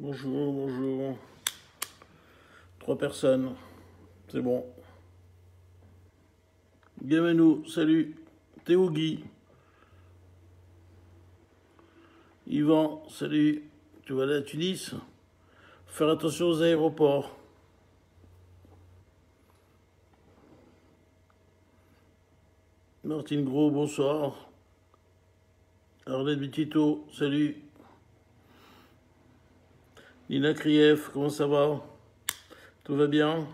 Bonjour, bonjour. 3 personnes. C'est bon. Gamenou, salut. Théo Guy. Yvan, salut. Tu vas aller à Tunis? Faire attention aux aéroports. Martine Gros, bonsoir. Arlette Bitito, salut. Nina Krief, comment ça va? Tout va bien?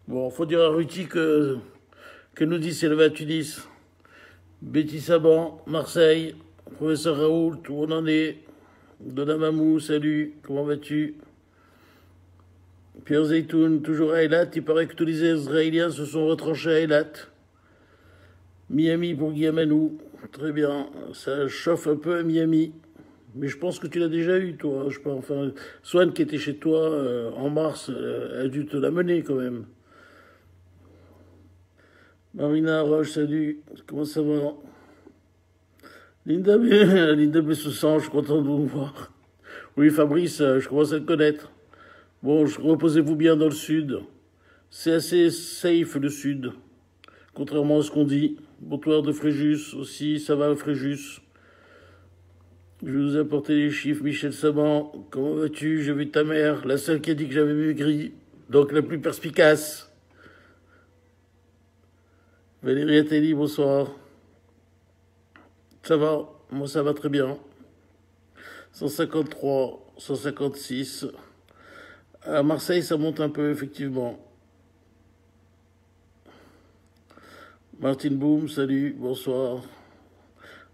Bon, faut dire à Ruti que nous dit c'est levé à Tunis. Betty Saban, Marseille, professeur Raoult, où on en est? Donna Mamou, salut, comment vas-tu? Pierre Zeytoun, toujours à Eilat, il paraît que tous les Israéliens se sont retranchés à Eilat. Miami pour Guillaume, très bien, ça chauffe un peu à Miami. Mais je pense que tu l'as déjà eu, toi. Je pense, enfin, Swan qui était chez toi en mars a dû te l'amener quand même. Marina Roche, salut. Comment ça va? Linda B, Linda B60, je suis content de vous voir. Oui, Fabrice, je commence à te connaître. Bon, reposez-vous bien dans le sud. C'est assez safe le sud, contrairement à ce qu'on dit. Bonsoir de Fréjus aussi, ça va Fréjus? Je vous ai apporté les chiffres, Michel Saban. Comment vas-tu? J'ai vu ta mère, la seule qui a dit que j'avais maigri, donc la plus perspicace. Valérie Ateli, bonsoir. Ça va? Moi, ça va très bien. 153, 156. À Marseille, ça monte un peu, effectivement. Martine Boum, salut, bonsoir.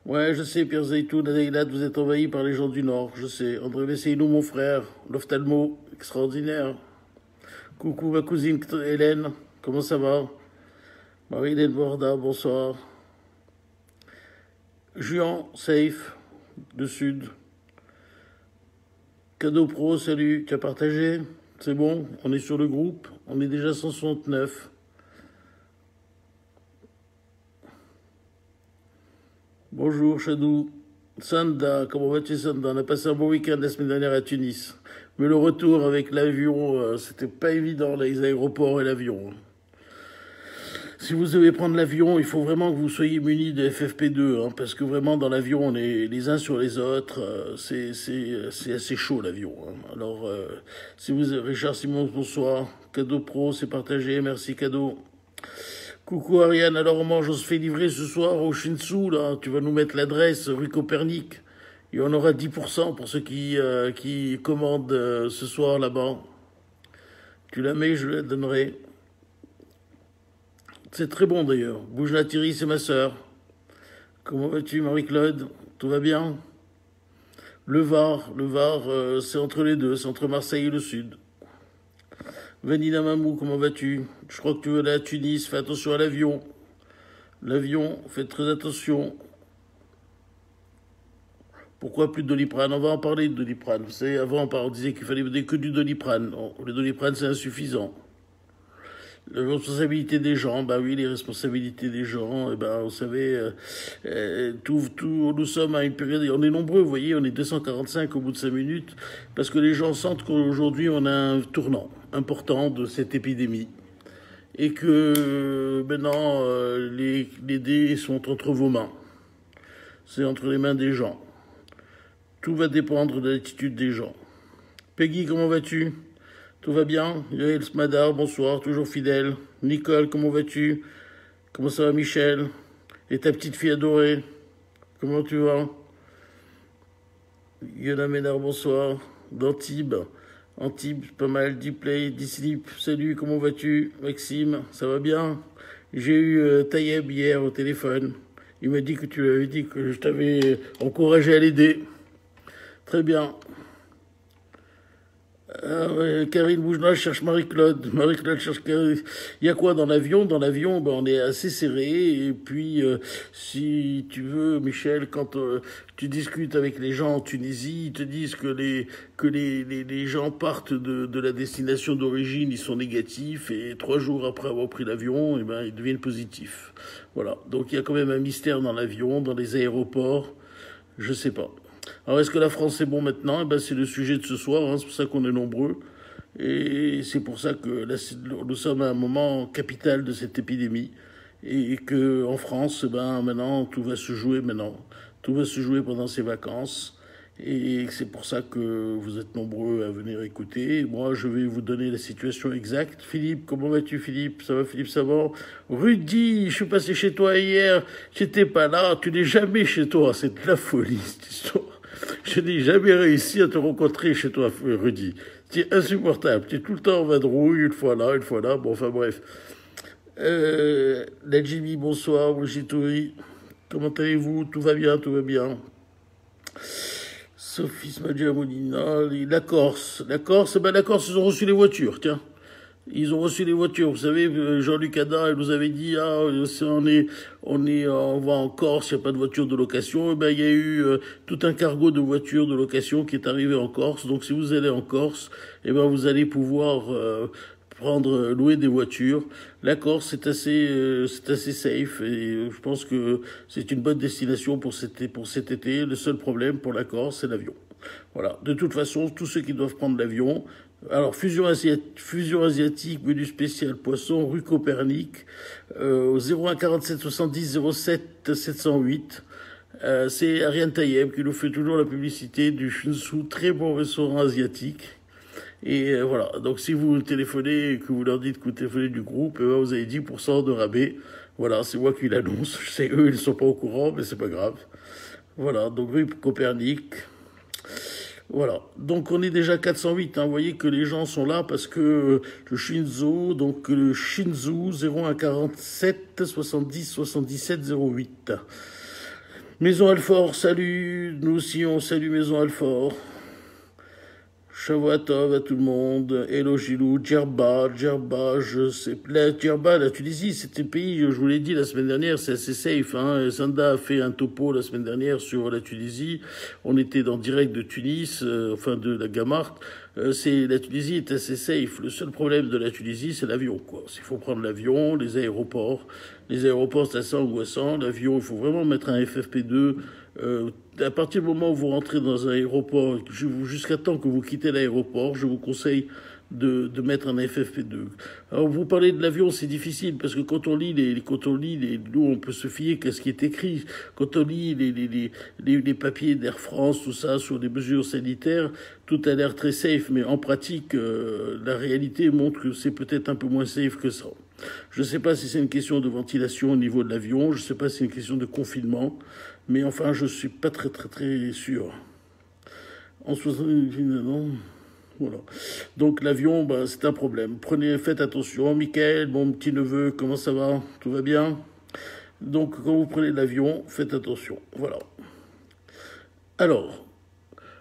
Ouais, je sais, Pierre Zeytoun, Adélat, vous êtes envahi par les gens du Nord, je sais. André Vesseynou, mon frère, l'ophtalmo, extraordinaire. Coucou, ma cousine Hélène, comment ça va? Marie-Hélène Borda, bonsoir. Juan, safe, de Sud. Cadeau Pro, salut, tu as partagé? C'est bon, on est sur le groupe, on est déjà 169. Bonjour Chadou. Sanda, comment vas-tu Sanda? On a passé un bon week-end la semaine dernière à Tunis. Mais le retour avec l'avion, c'était pas évident, les aéroports et l'avion. Si vous devez prendre l'avion, il faut vraiment que vous soyez munis de FFP2, hein, parce que vraiment dans l'avion, on est les uns sur les autres. C'est assez chaud l'avion. Hein. Alors, si vous Richard Simon, bonsoir. Cadeau Pro, c'est partagé. Merci Cadeau. Coucou Ariane, alors on se fait livrer ce soir au Shinsu, là. Tu vas nous mettre l'adresse rue Copernic. Et on aura 10% pour ceux qui commandent ce soir là-bas. Tu la mets, je la donnerai. C'est très bon d'ailleurs. Bouge la Thierry, c'est ma sœur. Comment vas-tu Marie-Claude? Tout va bien? Le Var, c'est entre les deux, c'est entre Marseille et le Sud. Vanina Mamou, comment vas-tu? Je crois que tu veux aller à Tunis, fais attention à l'avion. L'avion, faites très attention. Pourquoi plus de Doliprane? On va en parler de Doliprane. Vous savez, avant, on disait qu'il fallait que du Doliprane. Non, le Doliprane, c'est insuffisant. La responsabilité des gens, bah oui, les responsabilités des gens, eh ben, vous savez, nous sommes à une période, on est nombreux, vous voyez, on est 245 au bout de 5 minutes, parce que les gens sentent qu'aujourd'hui on a un tournant important de cette épidémie, et que maintenant les dés sont entre vos mains, c'est entre les mains des gens. Tout va dépendre de l'attitude des gens. Peggy, comment vas-tu? Tout va bien? Yael Smadar, bonsoir, toujours fidèle. Nicole, comment vas-tu? Comment ça va Michel? Et ta petite fille adorée? Comment tu vas? Yona Ménard, bonsoir. D'Antibes. Antibes, pas mal. Dplay, Dislip, salut, comment vas-tu? Maxime, ça va bien? J'ai eu Tayeb hier au téléphone. Il m'a dit que tu avais dit que je t'avais encouragé à l'aider. Très bien. Karine Boujna cherche Marie-Claude. Marie-Claude cherche Karine. Il y a quoi dans l'avion? Dans l'avion, ben, on est assez serré. Et puis, si tu veux, Michel, quand tu discutes avec les gens en Tunisie, ils te disent que les gens partent de la destination d'origine, ils sont négatifs. Et 3 jours après avoir pris l'avion, eh ben, ils deviennent positifs. Voilà. Donc, il y a quand même un mystère dans l'avion, dans les aéroports. Je sais pas. Alors, est-ce que la France est bon maintenant? Eh ben, c'est le sujet de ce soir, hein, c'est pour ça qu'on est nombreux. Et c'est pour ça que là, nous sommes à un moment capital de cette épidémie. Et que en France, eh ben, maintenant, tout va se jouer maintenant. Tout va se jouer pendant ces vacances. Et c'est pour ça que vous êtes nombreux à venir écouter. Moi, je vais vous donner la situation exacte. Philippe, comment vas-tu, Philippe? Ça va, Philippe Savant? Rudy, je suis passé chez toi hier. J'étais pas là. Tu n'es jamais chez toi. C'est de la folie, cette histoire. Je n'ai jamais réussi à te rencontrer chez toi, Rudy. Tu es insupportable. Tu es tout le temps en vadrouille, une fois là, une fois là. Bon, enfin bref. La Jimmy, bonsoir. Brigitte, oui. Comment allez-vous? Tout va bien, tout va bien. Sophie Smadja Molina, la Corse. La Corse, ben la Corse, ils ont reçu les voitures, tiens. Ils ont reçu les voitures. Vous savez, Jean-Luc Hadin, il nous avait dit, ah, on va en Corse, il n'y a pas de voiture de location. Et ben, il y a eu tout un cargo de voitures de location qui est arrivé en Corse. Donc, si vous allez en Corse, eh ben, vous allez pouvoir louer des voitures. La Corse, c'est assez safe et je pense que c'est une bonne destination pour cet été. Le seul problème pour la Corse, c'est l'avion. Voilà. De toute façon, tous ceux qui doivent prendre l'avion, alors fusion asiatique, menu spécial poisson, rue Copernic, au 01 47 70 07 708. C'est Ariane Tayeb qui nous fait toujours la publicité du Shinsu, très bon restaurant asiatique. Et voilà, donc si vous téléphonez et que vous leur dites que vous téléphonez du groupe, vous avez 10% de rabais. Voilà, c'est moi qui l'annonce. Je sais, eux, ils ne sont pas au courant, mais c'est pas grave. Voilà, donc rue Copernic. Voilà, donc on est déjà 408, hein. Vous voyez que les gens sont là parce que le Shinzo, donc le Shinzu 01 47 70 77 08. Maison Alfort, salut, nous aussi on salue Maison Alfort. Shavuatov à tout le monde, Hello Gilou, Djerba, je sais, la Tunisie, c'était un pays, je vous l'ai dit la semaine dernière, c'est assez safe, hein. Sanda a fait un topo la semaine dernière sur la Tunisie, on était dans direct de Tunis, de la Gamart, la Tunisie est assez safe, le seul problème de la Tunisie, c'est l'avion, quoi. Il faut prendre l'avion, les aéroports, c'est assez angoissant, l'avion, il faut vraiment mettre un FFP2, à partir du moment où vous rentrez dans un aéroport, jusqu'à temps que vous quittez l'aéroport, je vous conseille de mettre un FFP2. Alors, vous parlez de l'avion, c'est difficile, parce que quand on lit nous, on peut se fier qu'à ce qui est écrit. Quand on lit les papiers d'Air France, tout ça, sur les mesures sanitaires, tout a l'air très safe, mais en pratique, la réalité montre que c'est peut-être un peu moins safe que ça. Je ne sais pas si c'est une question de ventilation au niveau de l'avion, je ne sais pas si c'est une question de confinement, mais enfin, je ne suis pas très sûr. En 70, non. Voilà. Donc l'avion, c'est un problème. Faites attention. Michael, mon petit neveu, comment ça va? Tout va bien? Donc quand vous prenez l'avion, faites attention. Voilà. Alors,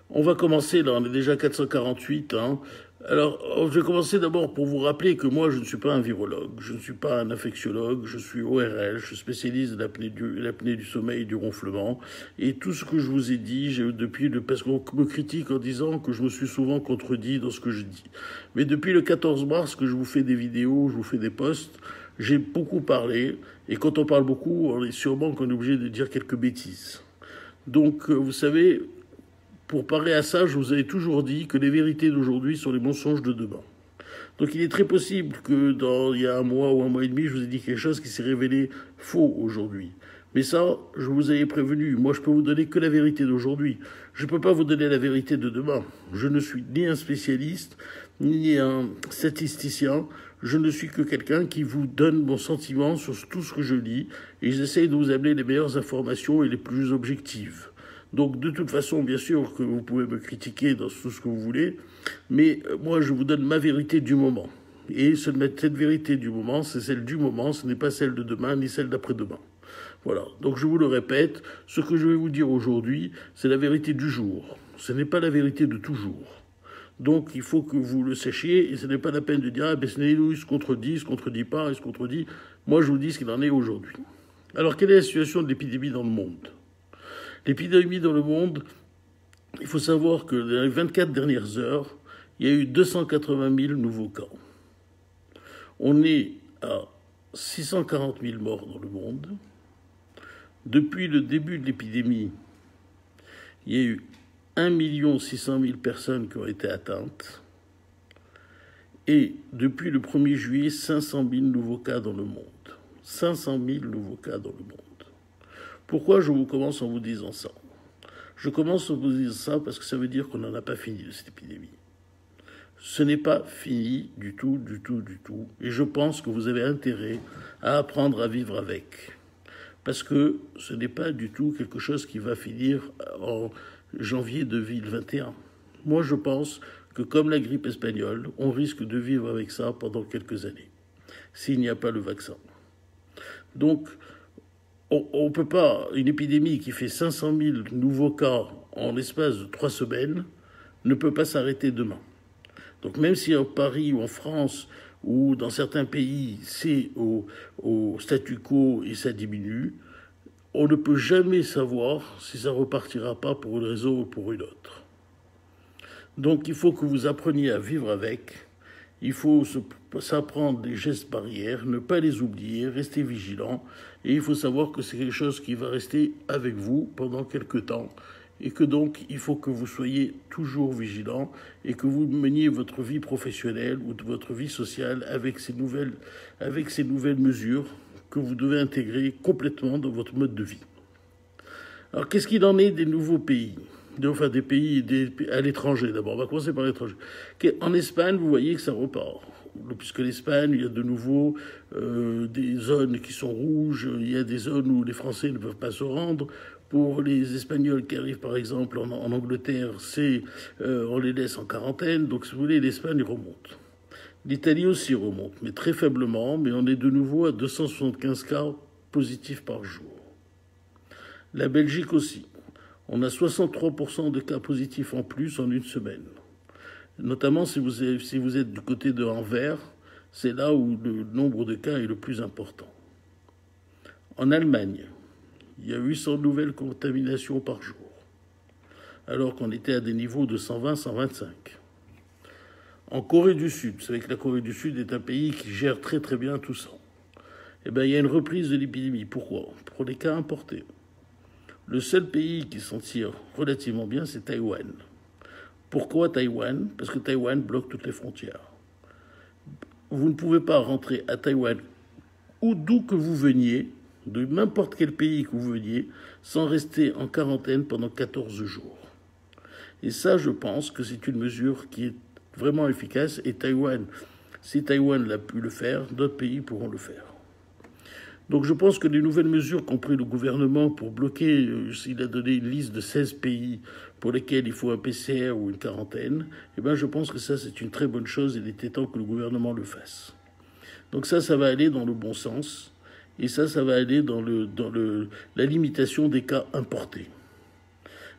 on va commencer, là, on est déjà 448, hein. Alors, je vais commencer d'abord pour vous rappeler que moi, je ne suis pas un virologue, je ne suis pas un infectiologue, je suis ORL, je spécialise de l'apnée du sommeil et du ronflement. Et tout ce que je vous ai dit, parce qu'on me critique en disant que je me suis souvent contredit dans ce que je dis. Mais depuis le 14 mars que je vous fais des vidéos, je vous fais des posts, j'ai beaucoup parlé. Et quand on parle beaucoup, on est sûrement qu'on est obligé de dire quelques bêtises. Donc, vous savez, pour parer à ça, je vous avais toujours dit que les vérités d'aujourd'hui sont les mensonges de demain. Donc il est très possible que il y a un mois ou un mois et demi, je vous ai dit quelque chose qui s'est révélé faux aujourd'hui. Mais ça, je vous avais prévenu. Moi, je peux vous donner que la vérité d'aujourd'hui. Je ne peux pas vous donner la vérité de demain. Je ne suis ni un spécialiste, ni un statisticien. Je ne suis que quelqu'un qui vous donne mon sentiment sur tout ce que je lis. Et j'essaye de vous amener les meilleures informations et les plus objectives. Donc de toute façon, bien sûr que vous pouvez me critiquer dans tout ce que vous voulez, mais moi je vous donne ma vérité du moment. Et cette vérité du moment, c'est celle du moment, ce n'est pas celle de demain ni celle d'après-demain. Voilà, donc je vous le répète, ce que je vais vous dire aujourd'hui, c'est la vérité du jour. Ce n'est pas la vérité de toujours. Donc il faut que vous le sachiez, et ce n'est pas la peine de dire « Ah, Besnelou, il se contredit, il se contredit pas, il se contredit ». Moi je vous dis ce qu'il en est aujourd'hui. Alors quelle est la situation de l'épidémie dans le monde ? L'épidémie dans le monde, il faut savoir que dans les 24 dernières heures, il y a eu 280 000 nouveaux cas. On est à 640 000 morts dans le monde. Depuis le début de l'épidémie, il y a eu 1,6 million de personnes qui ont été atteintes. Et depuis le 1er juillet, 500 000 nouveaux cas dans le monde. 500 000 nouveaux cas dans le monde. Pourquoi je vous commence en vous disant ça? Je commence en vous disant ça parce que ça veut dire qu'on n'en a pas fini de cette épidémie. Ce n'est pas fini du tout, du tout, du tout. Et je pense que vous avez intérêt à apprendre à vivre avec. Parce que ce n'est pas du tout quelque chose qui va finir en janvier 2021. Moi, je pense que comme la grippe espagnole, on risque de vivre avec ça pendant quelques années, s'il n'y a pas le vaccin. Donc, on ne peut pas, une épidémie qui fait 500 000 nouveaux cas en l'espace de 3 semaines, ne peut pas s'arrêter demain. Donc même si à Paris ou en France ou dans certains pays, c'est au statu quo et ça diminue, on ne peut jamais savoir si ça repartira pas pour une raison ou pour une autre. Donc il faut que vous appreniez à vivre avec, il faut s'apprendre des gestes barrières, ne pas les oublier, rester vigilant, et il faut savoir que c'est quelque chose qui va rester avec vous pendant quelques temps, et que donc il faut que vous soyez toujours vigilant et que vous meniez votre vie professionnelle ou votre vie sociale avec ces nouvelles mesures que vous devez intégrer complètement dans votre mode de vie. Alors qu'est-ce qu'il en est des nouveaux pays ? Enfin des pays à l'étranger d'abord, on va commencer par l'étranger. En Espagne, vous voyez que ça repart. Puisque l'Espagne, il y a de nouveau des zones qui sont rouges, il y a des zones où les Français ne peuvent pas se rendre. Pour les Espagnols qui arrivent par exemple en Angleterre, on les laisse en quarantaine. Donc si vous voulez, l'Espagne remonte. L'Italie aussi remonte, mais très faiblement, mais on est de nouveau à 275 cas positifs par jour. La Belgique aussi. On a 63% de cas positifs en plus en une semaine. Notamment si vous êtes du côté de Anvers, c'est là où le nombre de cas est le plus important. En Allemagne, il y a 800 nouvelles contaminations par jour, alors qu'on était à des niveaux de 120, 125. En Corée du Sud, vous savez que la Corée du Sud est un pays qui gère très très bien tout ça. Eh bien, il y a une reprise de l'épidémie. Pourquoi? Pour les cas importés. Le seul pays qui s'en tire relativement bien, c'est Taïwan. Pourquoi Taïwan? Parce que Taïwan bloque toutes les frontières. Vous ne pouvez pas rentrer à Taïwan ou d'où que vous veniez, de n'importe quel pays que vous veniez, sans rester en quarantaine pendant 14 jours. Et ça, je pense que c'est une mesure qui est vraiment efficace. Et Taïwan, si Taïwan l'a pu le faire, d'autres pays pourront le faire. Donc je pense que les nouvelles mesures qu'ont pris le gouvernement pour bloquer, il a donné une liste de 16 pays pour lesquels il faut un PCR ou une quarantaine, eh bien je pense que ça c'est une très bonne chose et il était temps que le gouvernement le fasse. Donc ça va aller dans le bon sens et ça va aller dans la limitation des cas importés.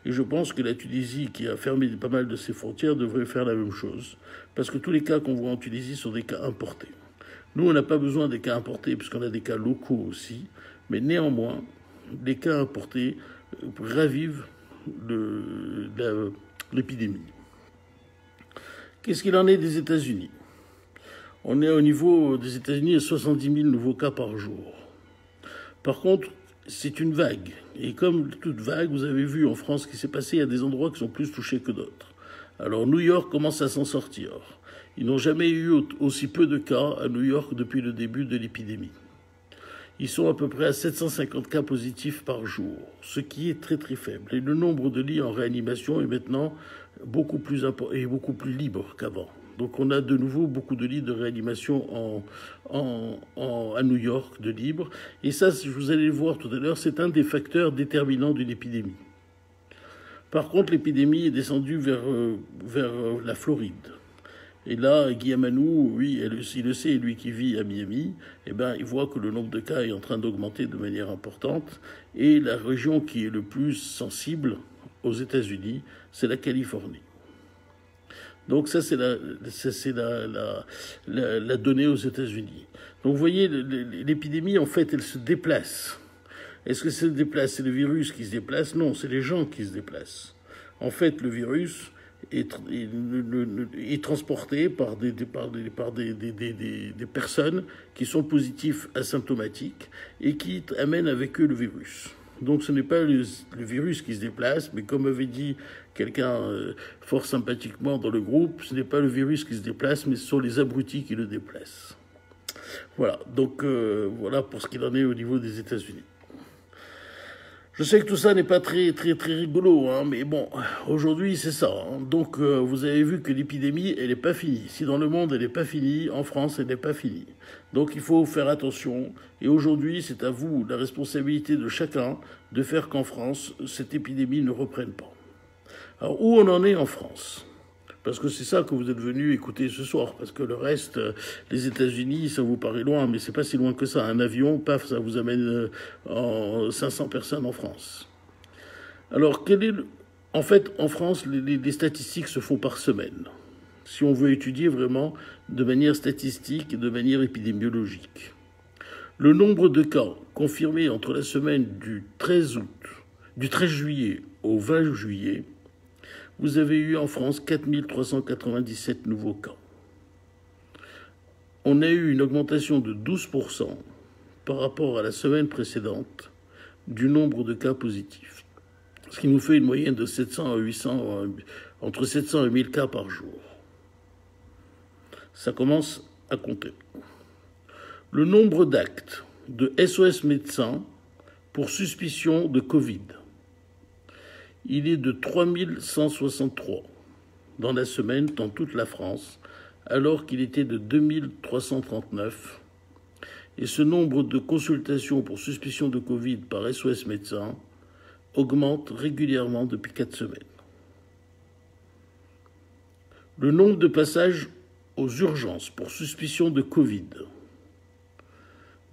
Et je pense que la Tunisie, qui a fermé pas mal de ses frontières, devrait faire la même chose. Parce que tous les cas qu'on voit en Tunisie sont des cas importés. Nous, on n'a pas besoin des cas importés, puisqu'on a des cas locaux aussi. Mais néanmoins, les cas importés ravivent l'épidémie. Qu'est-ce qu'il en est des États-Unis? On est au niveau des États-Unis à 70 000 nouveaux cas par jour. Par contre, c'est une vague. Et comme toute vague, vous avez vu en France ce qui s'est passé, il y a des endroits qui sont plus touchés que d'autres. Alors New York commence à s'en sortir. Ils n'ont jamais eu aussi peu de cas à New York depuis le début de l'épidémie. Ils sont à peu près à 750 cas positifs par jour, ce qui est très très faible. Et le nombre de lits en réanimation est maintenant beaucoup plus libre qu'avant. Donc on a de nouveau beaucoup de lits de réanimation à New York, de libre. Et ça, vous allez le voir tout à l'heure, c'est un des facteurs déterminants d'une épidémie. Par contre, l'épidémie est descendue vers la Floride. Et là, Guy Amanou, oui, il le sait, lui qui vit à Miami, eh ben, il voit que le nombre de cas est en train d'augmenter de manière importante. Et la région qui est le plus sensible aux États-Unis, c'est la Californie. Donc ça, c'est la donnée aux États-Unis. Donc vous voyez, l'épidémie, en fait, elle se déplace. Est-ce que ça se déplace? C'est le virus qui se déplace? Non, c'est les gens qui se déplacent. En fait, le virus est transporté par des personnes qui sont positives asymptomatiques et qui amènent avec eux le virus. Donc ce n'est pas le virus qui se déplace, mais comme avait dit quelqu'un fort sympathiquement dans le groupe, ce n'est pas le virus qui se déplace, mais ce sont les abrutis qui le déplacent. Voilà, donc voilà pour ce qu'il en est au niveau des États-Unis. Je sais que tout ça n'est pas très rigolo, hein, mais bon, aujourd'hui c'est ça. Hein. Donc vous avez vu que l'épidémie, elle n'est pas finie. Si dans le monde elle n'est pas finie, en France elle n'est pas finie. Donc il faut faire attention. Et aujourd'hui, c'est à vous la responsabilité de chacun de faire qu'en France, cette épidémie ne reprenne pas. Alors où on en est en France ? Parce que c'est ça que vous êtes venu écouter ce soir. Parce que le reste, les États-Unis, ça vous paraît loin, mais c'est pas si loin que ça. Un avion, paf, ça vous amène 500 personnes en France. Alors, en fait, en France, les statistiques se font par semaine. Si on veut étudier vraiment de manière statistique et de manière épidémiologique. Le nombre de cas confirmés entre la semaine du 13 juillet au 20 juillet, vous avez eu en France 4397 nouveaux cas. On a eu une augmentation de 12% par rapport à la semaine précédente du nombre de cas positifs. Ce qui nous fait une moyenne de 700 à 800, entre 700 et 1000 cas par jour. Ça commence à compter. Le nombre d'actes de SOS médecins pour suspicion de Covid, il est de 3163 dans la semaine dans toute la France, alors qu'il était de 2339. Et ce nombre de consultations pour suspicion de Covid par SOS médecins augmente régulièrement depuis 4 semaines. Le nombre de passages aux urgences pour suspicion de Covid.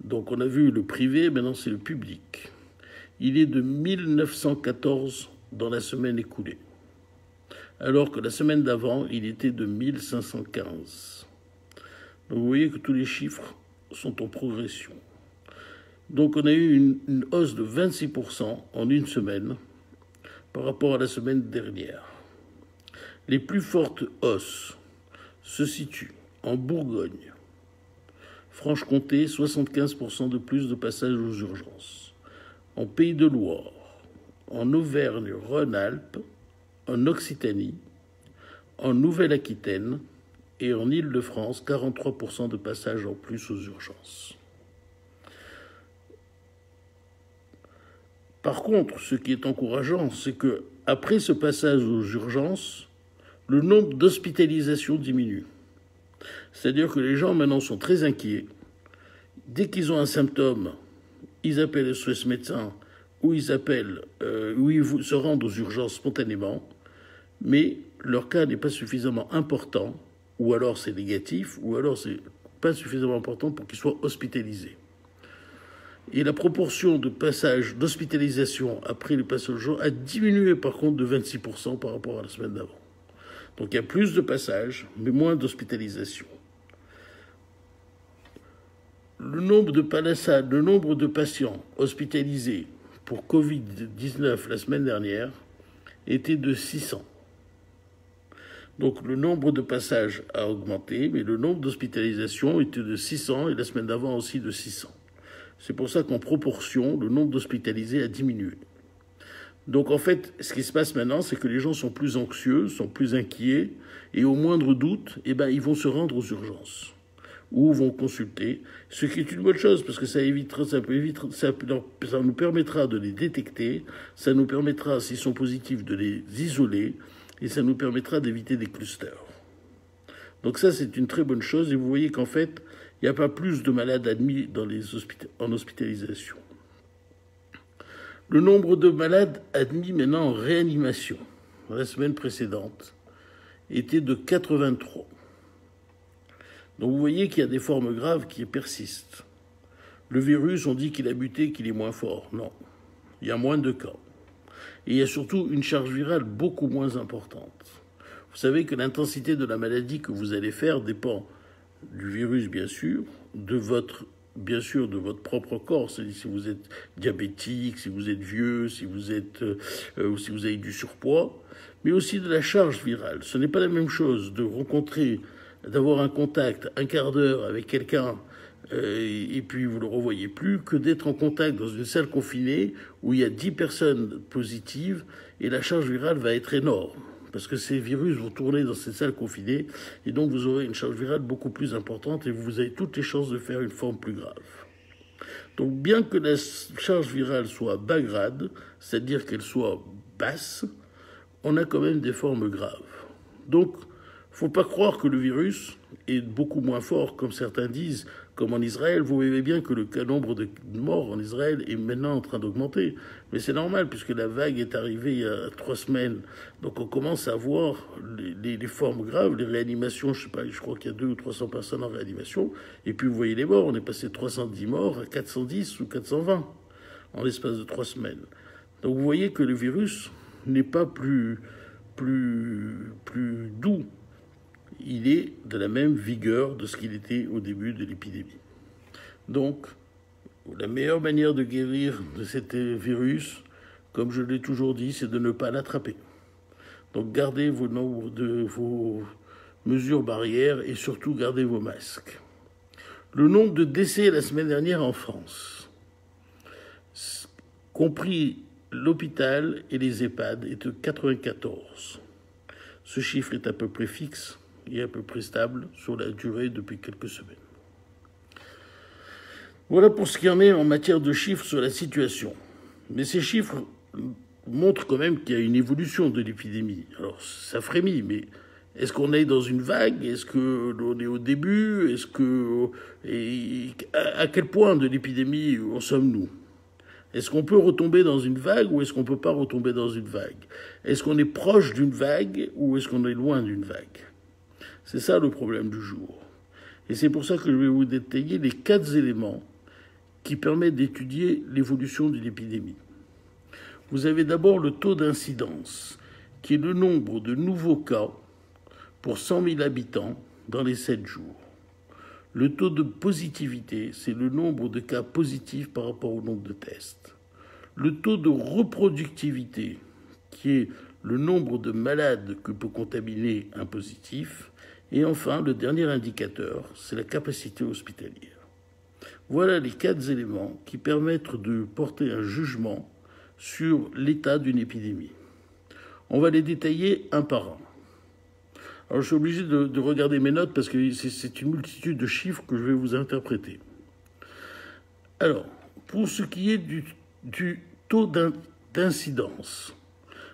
Donc on a vu le privé, maintenant c'est le public. Il est de 1914 dans la semaine écoulée, alors que la semaine d'avant, il était de 1515. Donc vous voyez que tous les chiffres sont en progression. Donc on a eu une hausse de 26% en une semaine par rapport à la semaine dernière. Les plus fortes hausses se situent en Bourgogne, Franche-Comté, 75% de plus de passages aux urgences, en Pays de Loire, en Auvergne-Rhône-Alpes, en Occitanie, en Nouvelle-Aquitaine et en Île-de-France, 43% de passages en plus aux urgences. Par contre, ce qui est encourageant, c'est que après ce passage aux urgences, le nombre d'hospitalisations diminue. C'est-à-dire que les gens maintenant sont très inquiets. Dès qu'ils ont un symptôme, ils appellent le SOS médecin ou ils se rendent aux urgences spontanément, mais leur cas n'est pas suffisamment important, ou alors c'est négatif, ou alors c'est pas suffisamment important pour qu'ils soient hospitalisés. Et la proportion de passages d'hospitalisation après le passage aux urgences a diminué par contre de 26% par rapport à la semaine d'avant. Donc il y a plus de passages, mais moins d'hospitalisation. Le nombre de patients hospitalisés pour Covid-19 la semaine dernière était de 600. Donc le nombre de passages a augmenté, mais le nombre d'hospitalisations était de 600 et la semaine d'avant aussi de 600. C'est pour ça qu'en proportion, le nombre d'hospitalisés a diminué. Donc en fait, ce qui se passe maintenant, c'est que les gens sont plus anxieux, sont plus inquiets, et au moindre doute, ils vont se rendre aux urgences ou vont consulter, ce qui est une bonne chose parce que ça nous permettra de les détecter, ça nous permettra, s'ils sont positifs, de les isoler, et ça nous permettra d'éviter des clusters. Donc ça, c'est une très bonne chose, et vous voyez qu'en fait, il n'y a pas plus de malades admis en hospitalisation. Le nombre de malades admis maintenant en réanimation, la semaine précédente, était de 83. Donc vous voyez qu'il y a des formes graves qui persistent. Le virus, on dit qu'il a muté, qu'il est moins fort. Non, il y a moins de cas. Et il y a surtout une charge virale beaucoup moins importante. Vous savez que l'intensité de la maladie que vous allez faire dépend du virus, bien sûr, de votre propre corps, c'est-à-dire si vous êtes diabétique, si vous êtes vieux, si vous avez du surpoids, mais aussi de la charge virale. Ce n'est pas la même chose d'avoir un contact un quart d'heure avec quelqu'un et puis vous ne le revoyez plus, que d'être en contact dans une salle confinée où il y a 10 personnes positives et la charge virale va être énorme, parce que ces virus vont tourner dans ces salles confinées, et donc vous aurez une charge virale beaucoup plus importante, et vous avez toutes les chances de faire une forme plus grave. Donc bien que la charge virale soit bas grade, c'est-à-dire qu'elle soit basse, on a quand même des formes graves. Donc, il ne faut pas croire que le virus est beaucoup moins fort, comme certains disent, comme en Israël. Vous voyez bien que le nombre de morts en Israël est maintenant en train d'augmenter. Mais c'est normal, puisque la vague est arrivée il y a 3 semaines. Donc on commence à voir les formes graves, les réanimations. Je sais pas, je crois qu'il y a 200 ou 300 personnes en réanimation. Et puis vous voyez les morts. On est passé de 310 morts à 410 ou 420 en l'espace de 3 semaines. Donc vous voyez que le virus n'est pas plus doux. Il est de la même vigueur de ce qu'il était au début de l'épidémie. Donc, la meilleure manière de guérir de cet virus, comme je l'ai toujours dit, c'est de ne pas l'attraper. Donc, gardez vos mesures barrières et surtout gardez vos masques. Le nombre de décès la semaine dernière en France, compris l'hôpital et les EHPAD, est de 94. Ce chiffre est à peu près fixe et à peu près stable sur la durée depuis quelques semaines. Voilà pour ce qui en est en matière de chiffres sur la situation. Mais ces chiffres montrent quand même qu'il y a une évolution de l'épidémie. Alors ça frémit, mais est-ce qu'on est dans une vague? Est-ce qu'on est au début? À quel point de l'épidémie en sommes-nous? Est-ce qu'on peut retomber dans une vague ou est-ce qu'on ne peut pas retomber dans une vague? Est-ce qu'on est proche d'une vague ou est-ce qu'on est loin d'une vague? C'est ça le problème du jour. Et c'est pour ça que je vais vous détailler les 4 éléments qui permettent d'étudier l'évolution de l'épidémie. Vous avez d'abord le taux d'incidence, qui est le nombre de nouveaux cas pour 100 000 habitants dans les 7 jours. Le taux de positivité, c'est le nombre de cas positifs par rapport au nombre de tests. Le taux de reproductivité, qui est le nombre de malades que peut contaminer un positif. Et enfin, le dernier indicateur, c'est la capacité hospitalière. Voilà les 4 éléments qui permettent de porter un jugement sur l'état d'une épidémie. On va les détailler un par un. Alors, je suis obligé de regarder mes notes parce que c'est une multitude de chiffres que je vais vous interpréter. Alors, pour ce qui est du taux d'incidence,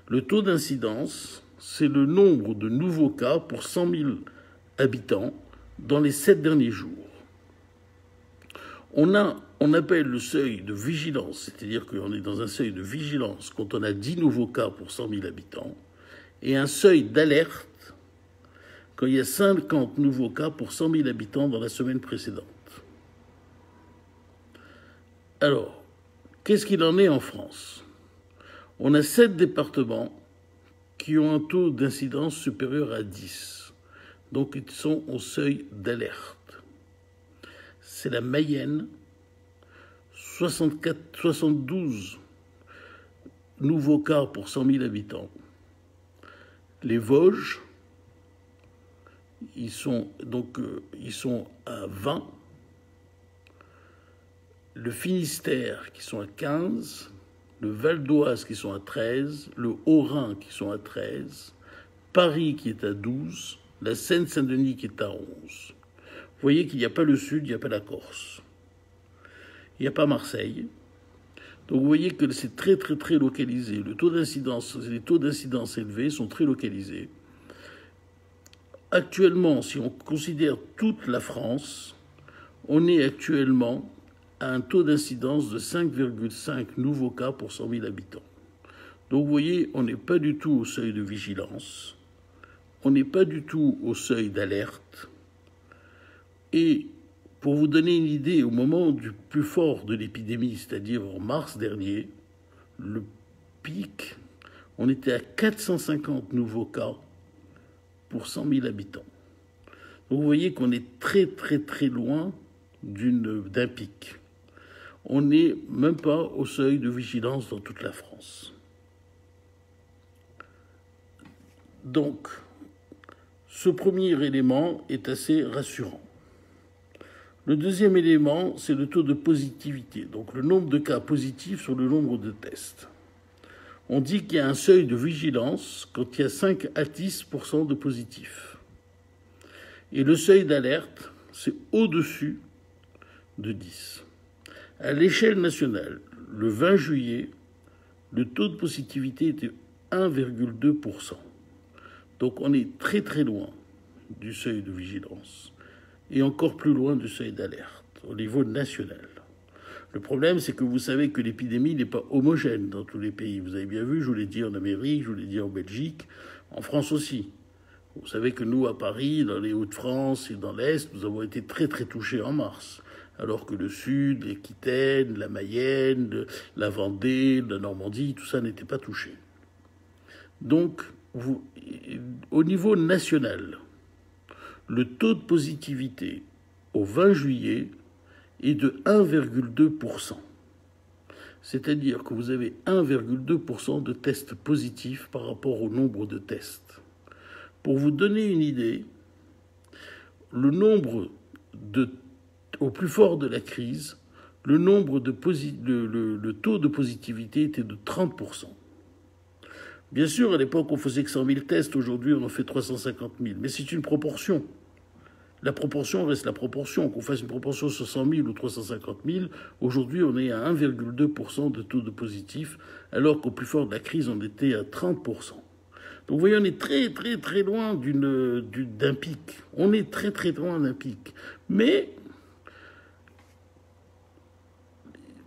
le taux d'incidence, c'est le nombre de nouveaux cas pour 100 000 habitants dans les 7 derniers jours. On appelle le seuil de vigilance, c'est-à-dire qu'on est dans un seuil de vigilance quand on a 10 nouveaux cas pour 100 000 habitants, et un seuil d'alerte quand il y a 50 nouveaux cas pour 100 000 habitants dans la semaine précédente. Alors, qu'est-ce qu'il en est en France? On a 7 départements qui ont un taux d'incidence supérieur à 10. Donc, ils sont au seuil d'alerte. C'est la Mayenne, 72 nouveaux cas pour 100 000 habitants. Les Vosges, ils sont à 20. Le Finistère, qui sont à 15. Le Val d'Oise, qui sont à 13. Le Haut-Rhin, qui sont à 13. Paris, qui est à 12. La Seine-Saint-Denis, qui est à 11. Vous voyez qu'il n'y a pas le Sud, il n'y a pas la Corse. Il n'y a pas Marseille. Donc vous voyez que c'est très, très, très localisé. Les taux d'incidence élevés sont très localisés. Actuellement, si on considère toute la France, on est actuellement à un taux d'incidence de 5,5 nouveaux cas pour 100 000 habitants. Donc vous voyez, on n'est pas du tout au seuil de vigilance, on n'est pas du tout au seuil d'alerte. Et pour vous donner une idée, au moment du plus fort de l'épidémie, c'est-à-dire en mars dernier, le pic, on était à 450 nouveaux cas pour 100 000 habitants. Donc vous voyez qu'on est très très très loin d'un pic. On n'est même pas au seuil de vigilance dans toute la France. Donc, ce premier élément est assez rassurant. Le deuxième élément, c'est le taux de positivité, donc le nombre de cas positifs sur le nombre de tests. on dit qu'il y a un seuil de vigilance quand il y a 5 à 10% de positifs. Et le seuil d'alerte, c'est au-dessus de 10. À l'échelle nationale, le 20 juillet, le taux de positivité était 1,2%. Donc on est très très loin du seuil de vigilance et encore plus loin du seuil d'alerte au niveau national. Le problème, c'est que vous savez que l'épidémie n'est pas homogène dans tous les pays. Vous avez bien vu, je vous l'ai dit en Amérique, je vous l'ai dit en Belgique, en France aussi. Vous savez que nous, à Paris, dans les Hauts-de-France et dans l'Est, nous avons été très très touchés en mars. Alors que le Sud, l'Aquitaine, la Mayenne, la Vendée, la Normandie, tout ça n'était pas touché. Donc, au niveau national, le taux de positivité au 20 juillet est de 1,2%. C'est-à-dire que vous avez 1,2% de tests positifs par rapport au nombre de tests. Pour vous donner une idée, au plus fort de la crise, le taux de positivité était de 30%. Bien sûr, à l'époque, on faisait que 100 000 tests. Aujourd'hui, on en fait 350 000. Mais c'est une proportion. La proportion reste la proportion. Qu'on fasse une proportion sur 100 000 ou 350 000, aujourd'hui, on est à 1,2% de taux de positif, alors qu'au plus fort de la crise, on était à 30%. Donc, vous voyez, on est très, très, très loin d'un pic. On est très, très loin d'un pic. Mais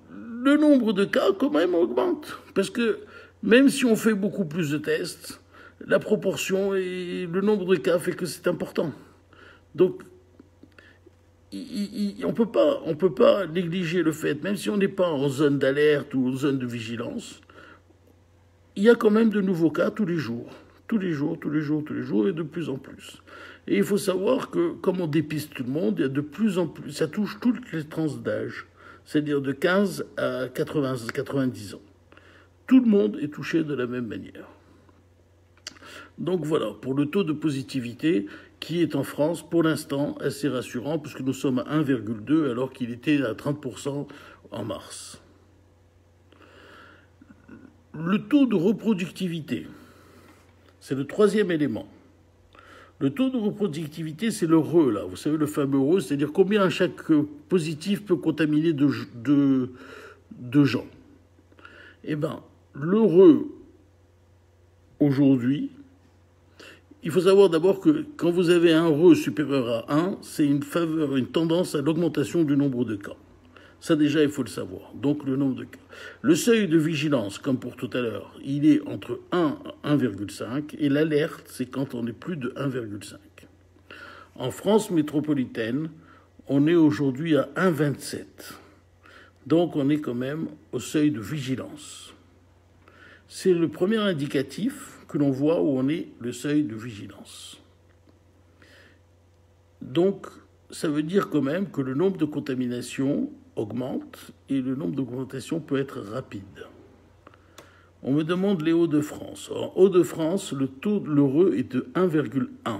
le nombre de cas, quand même, augmente. Parce que même si on fait beaucoup plus de tests, la proportion et le nombre de cas fait que c'est important. Donc, on peut pas négliger le fait, même si on n'est pas en zone d'alerte ou en zone de vigilance, il y a quand même de nouveaux cas tous les jours. Tous les jours, et de plus en plus. Et il faut savoir que, comme on dépiste tout le monde, il y a de plus en plus, ça touche toutes les tranches d'âge, c'est-à-dire de 15 à 90 ans. Tout le monde est touché de la même manière. Donc voilà, pour le taux de positivité qui est en France, pour l'instant, assez rassurant, puisque nous sommes à 1,2 alors qu'il était à 30% en mars. Le taux de reproductivité, c'est le troisième élément. Le taux de reproductivité, c'est le RE, là. Vous savez, le fameux RE, c'est-à-dire combien chaque positif peut contaminer de gens. Eh bien, le RE, aujourd'hui, il faut savoir d'abord que quand vous avez un RE supérieur à 1, c'est une tendance à l'augmentation du nombre de cas. Ça déjà, il faut le savoir. Donc le nombre de cas. Le seuil de vigilance, comme pour tout à l'heure, il est entre 1 et 1,5 et l'alerte, c'est quand on est plus de 1,5. En France métropolitaine, on est aujourd'hui à 1,27. Donc on est quand même au seuil de vigilance. C'est le premier indicatif que l'on voit où on est le seuil de vigilance. Donc, ça veut dire quand même que le nombre de contaminations augmente et le nombre d'augmentations peut être rapide. On me demande les Hauts-de-France. En Hauts-de-France, le taux de l'heureux est de 1,1.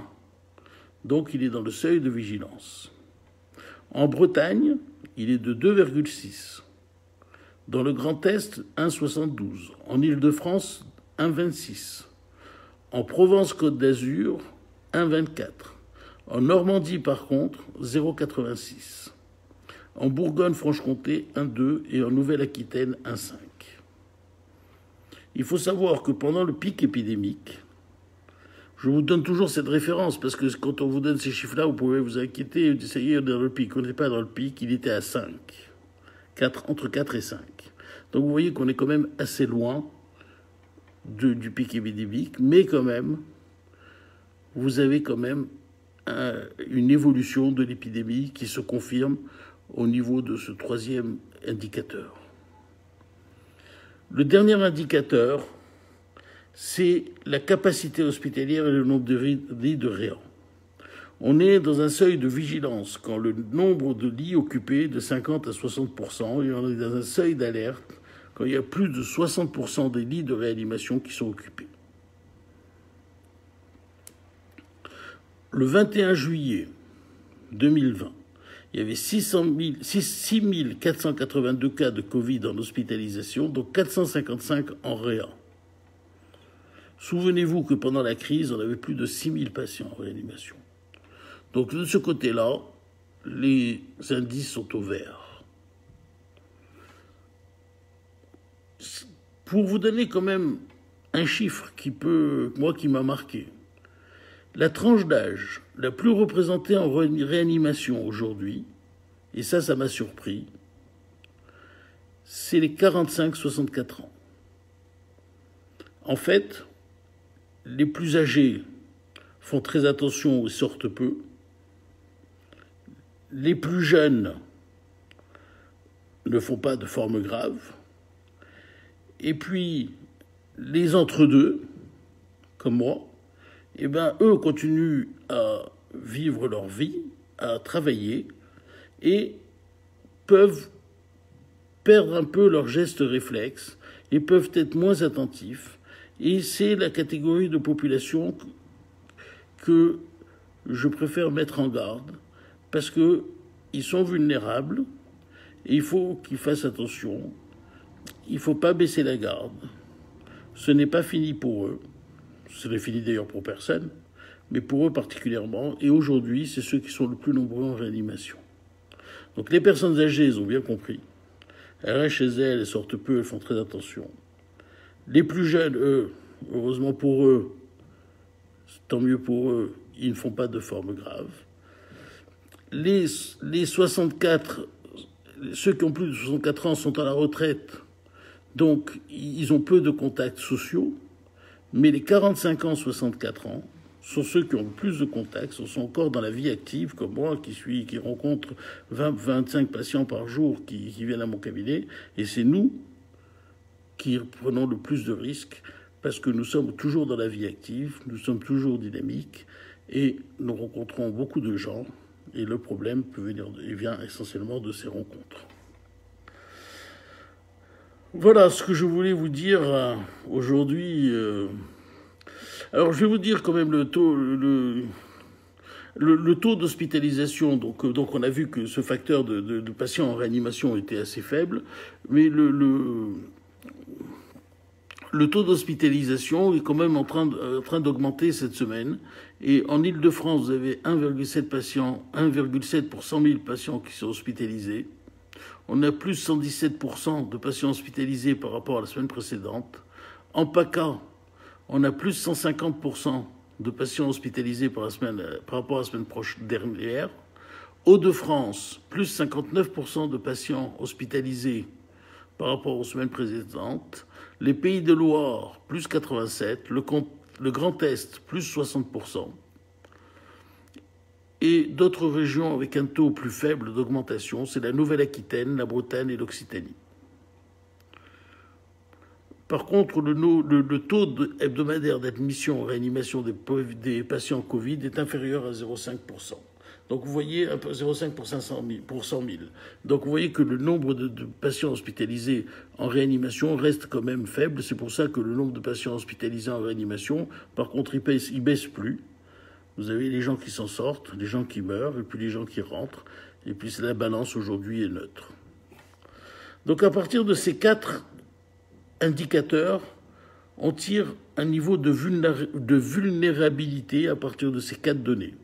Donc, il est dans le seuil de vigilance. En Bretagne, il est de 2,6. Dans le Grand Est, 1,72. En Île-de-France, 1,26. En Provence-Côte d'Azur, 1,24. En Normandie, par contre, 0,86. En Bourgogne-Franche-Comté, 1,2. Et en Nouvelle-Aquitaine, 1,5. Il faut savoir que pendant le pic épidémique, je vous donne toujours cette référence, parce que quand on vous donne ces chiffres-là, vous pouvez vous inquiéter et dire, ça y est, on est dans le pic. On n'est pas dans le pic, il était à 5. Entre 4 et 5. Donc vous voyez qu'on est quand même assez loin du pic épidémique, mais quand même, vous avez quand même une évolution de l'épidémie qui se confirme au niveau de ce troisième indicateur. Le dernier indicateur, c'est la capacité hospitalière et le nombre de lits de réans. On est dans un seuil de vigilance quand le nombre de lits occupés est de 50 à 60%, et on est dans un seuil d'alerte quand il y a plus de 60% des lits de réanimation qui sont occupés. Le 21 juillet 2020, il y avait 6 482 cas de Covid en hospitalisation, donc 455 en réa. Souvenez-vous que pendant la crise, on avait plus de 6000 patients en réanimation. Donc de ce côté-là, les indices sont au vert. Pour vous donner quand même un chiffre qui m'a marqué, la tranche d'âge la plus représentée en réanimation aujourd'hui, et ça m'a surpris, c'est les 45-64 ans. En fait, les plus âgés font très attention et sortent peu. Les plus jeunes ne font pas de forme grave. Et puis, les entre-deux, comme moi, eh ben, eux continuent à vivre leur vie, à travailler, et peuvent perdre un peu leurs gestes réflexes, et peuvent être moins attentifs. Et c'est la catégorie de population que je préfère mettre en garde, parce qu'ils sont vulnérables, et il faut qu'ils fassent attention. Il ne faut pas baisser la garde. Ce n'est pas fini pour eux. Ce n'est fini d'ailleurs pour personne, mais pour eux particulièrement. Et aujourd'hui, c'est ceux qui sont le plus nombreux en réanimation. Donc les personnes âgées, elles ont bien compris. Elles restent chez elles, elles sortent peu, elles font très attention. Les plus jeunes, eux, heureusement pour eux, tant mieux pour eux, ils ne font pas de forme grave. Les 64, ceux qui ont plus de 64 ans sont à la retraite, donc ils ont peu de contacts sociaux, mais les 45 ans, 64 ans sont ceux qui ont le plus de contacts, sont encore dans la vie active, comme moi, qui rencontre 20-25 patients par jour qui viennent à mon cabinet, et c'est nous qui prenons le plus de risques, parce que nous sommes toujours dans la vie active, nous sommes toujours dynamiques, et nous rencontrons beaucoup de gens, et le problème vient essentiellement de ces rencontres. Voilà ce que je voulais vous dire aujourd'hui. Alors je vais vous dire quand même le taux d'hospitalisation. Donc on a vu que ce facteur de patients en réanimation était assez faible, mais le taux d'hospitalisation est quand même en train d'augmenter cette semaine. Et en Île-de-France, vous avez 1,7 pour 100 000 patients qui sont hospitalisés. On a plus 117% de patients hospitalisés par rapport à la semaine précédente. En PACA, on a plus 150% de patients hospitalisés par rapport à la semaine dernière. Hauts-de-France, plus 59% de patients hospitalisés par rapport aux semaines précédentes. Les Pays de Loire, plus 87%. Le Grand Est, plus 60%. Et d'autres régions avec un taux plus faible d'augmentation, c'est la Nouvelle-Aquitaine, la Bretagne et l'Occitanie. Par contre, le taux hebdomadaire d'admission en réanimation des patients Covid est inférieur à 0,5%. Donc vous voyez, 0,5 pour 100 000. Donc vous voyez que le nombre de patients hospitalisés en réanimation reste quand même faible. C'est pour ça que le nombre de patients hospitalisés en réanimation, par contre, il baisse plus. Vous avez les gens qui s'en sortent, les gens qui meurent, et puis les gens qui rentrent. Et puis la balance aujourd'hui est neutre. Donc à partir de ces 4 indicateurs, on tire un niveau de vulnérabilité à partir de ces 4 données.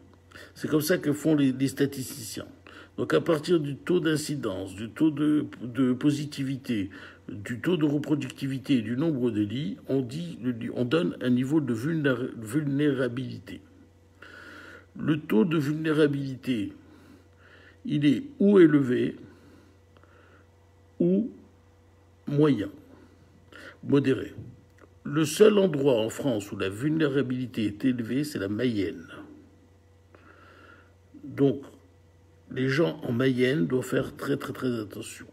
C'est comme ça que font les statisticiens. Donc à partir du taux d'incidence, du taux de positivité, du taux de reproductivité, du nombre de lits, on donne un niveau de vulnérabilité. Le taux de vulnérabilité, il est ou élevé ou moyen, modéré. Le seul endroit en France où la vulnérabilité est élevée, c'est la Mayenne. Donc, les gens en Mayenne doivent faire très très très attention.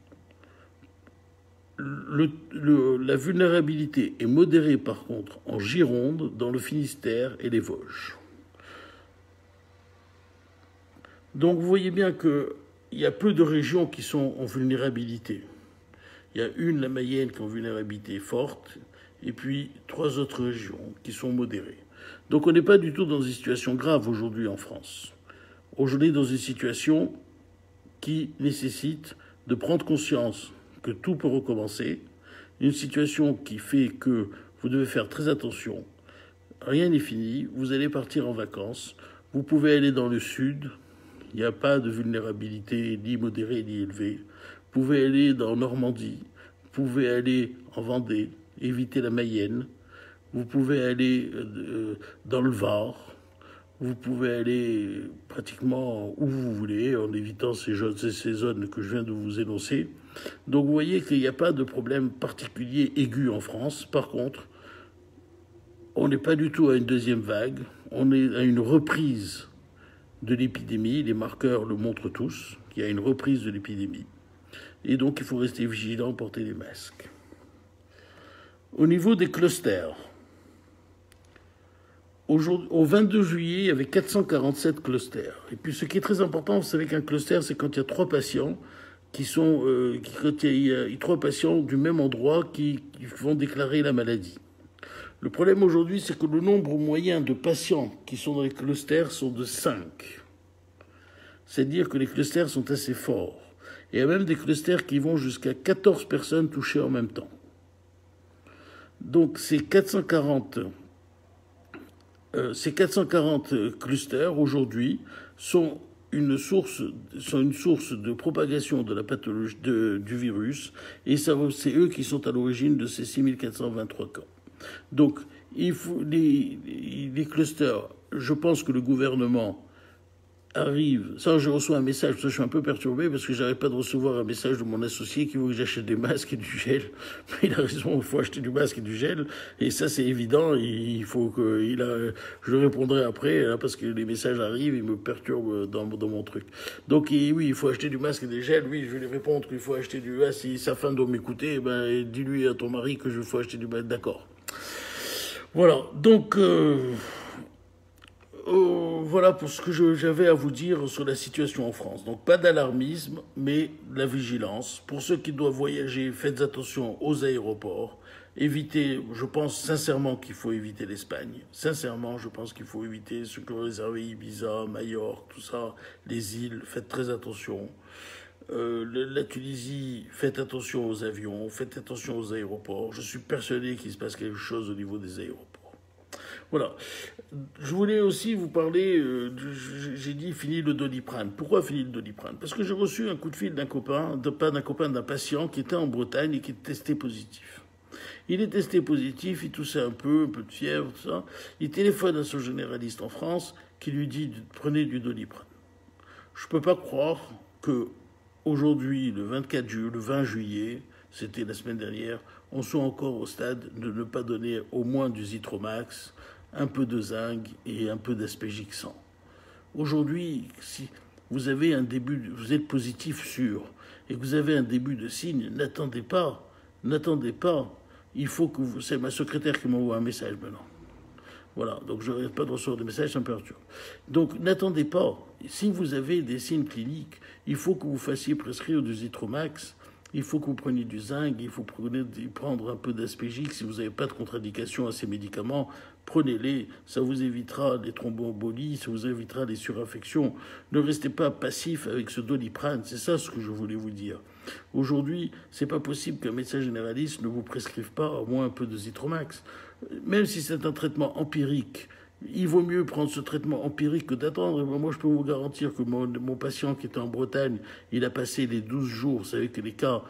La vulnérabilité est modérée par contre en Gironde, dans le Finistère et les Vosges. Donc vous voyez bien qu'il y a peu de régions qui sont en vulnérabilité. Il y a la Mayenne, qui est en vulnérabilité forte, et puis 3 autres régions qui sont modérées. Donc on n'est pas du tout dans une situation grave aujourd'hui en France. Aujourd'hui, dans une situation qui nécessite de prendre conscience que tout peut recommencer, une situation qui fait que vous devez faire très attention, rien n'est fini, vous allez partir en vacances, vous pouvez aller dans le sud, il n'y a pas de vulnérabilité ni modérée ni élevée, vous pouvez aller dans Normandie, vous pouvez aller en Vendée, éviter la Mayenne, vous pouvez aller dans le Var, vous pouvez aller pratiquement où vous voulez en évitant ces zones que je viens de vous énoncer. Donc vous voyez qu'il n'y a pas de problème particulier aigu en France. Par contre, on n'est pas du tout à une deuxième vague, on est à une reprise de l'épidémie, les marqueurs le montrent tous, qu'il y a une reprise de l'épidémie. Et donc il faut rester vigilant, porter les masques. Au niveau des clusters, au 22 juillet, il y avait 447 clusters. Et puis ce qui est très important, vous savez qu'un cluster, c'est quand il y a 3 patients quand il y a 3 patients du même endroit qui vont déclarer la maladie. Le problème aujourd'hui, c'est que le nombre moyen de patients qui sont dans les clusters sont de 5. C'est-à-dire que les clusters sont assez forts. Et il y a même des clusters qui vont jusqu'à 14 personnes touchées en même temps. Donc ces 440 clusters aujourd'hui sont une source de propagation de la pathologie du virus, et c'est eux qui sont à l'origine de ces 6423 cas. Donc, il faut les clusters, je pense que le gouvernement arrive. Ça, je reçois un message, ça, je suis un peu perturbé parce que j'arrête pas de recevoir un message de mon associé qui veut que j'achète des masques et du gel. Mais il a raison, il faut acheter du masque et du gel. Et ça, c'est évident. Il faut je le répondrai après, hein, parce que les messages arrivent, ils me perturbent dans mon truc. Donc, oui, il faut acheter du masque et des gels. Oui, je vais lui répondre qu'il faut acheter du masque. Si sa femme doit m'écouter, dis-lui à ton mari que je faut acheter du masque. D'accord. Voilà. Donc, voilà pour ce que j'avais à vous dire sur la situation en France. Donc pas d'alarmisme, mais de la vigilance. Pour ceux qui doivent voyager, faites attention aux aéroports. Évitez, je pense sincèrement qu'il faut éviter l'Espagne. Sincèrement, je pense qu'il faut éviter ce que réservé Ibiza, Majorque, tout ça, les îles, faites très attention. La Tunisie, faites attention aux avions, faites attention aux aéroports. Je suis persuadé qu'il se passe quelque chose au niveau des aéroports. Voilà. Je voulais aussi vous parler, j'ai dit fini le Doliprane. Pourquoi fini le Doliprane? Parce que j'ai reçu un coup de fil d'un patient qui était en Bretagne et qui est testé positif. Il est testé positif, il toussait un peu de fièvre, tout ça. Il téléphone à son généraliste en France qui lui dit prenez du Doliprane. Je ne peux pas croire que aujourd'hui, le 20 juillet, c'était la semaine dernière, on soit encore au stade de ne pas donner au moins du Zitromax, un peu de zinc et un peu d'Aspégique 100. Aujourd'hui, si vous avez vous êtes positif sûr, et que vous avez un début de signe, n'attendez pas. Il faut que c'est ma secrétaire qui m'envoie un message maintenant. Voilà, donc je n'arrête pas de recevoir des messages, ça me perturbe. Donc n'attendez pas. Si vous avez des signes cliniques, il faut que vous fassiez prescrire du Zitromax. Il faut que vous preniez du zinc, il faut prendre un peu d'Aspégique. Si vous n'avez pas de contre-indication à ces médicaments, prenez-les. Ça vous évitera les thromboembolies, ça vous évitera les surinfections. Ne restez pas passif avec ce Doliprane. C'est ça ce que je voulais vous dire. Aujourd'hui, c'est pas possible qu'un médecin généraliste ne vous prescrive pas au moins un peu de Zitromax. Même si c'est un traitement empirique, il vaut mieux prendre ce traitement empirique que d'attendre. Moi, je peux vous garantir que mon patient qui était en Bretagne, il a passé les 12 jours. Vous savez que les cas...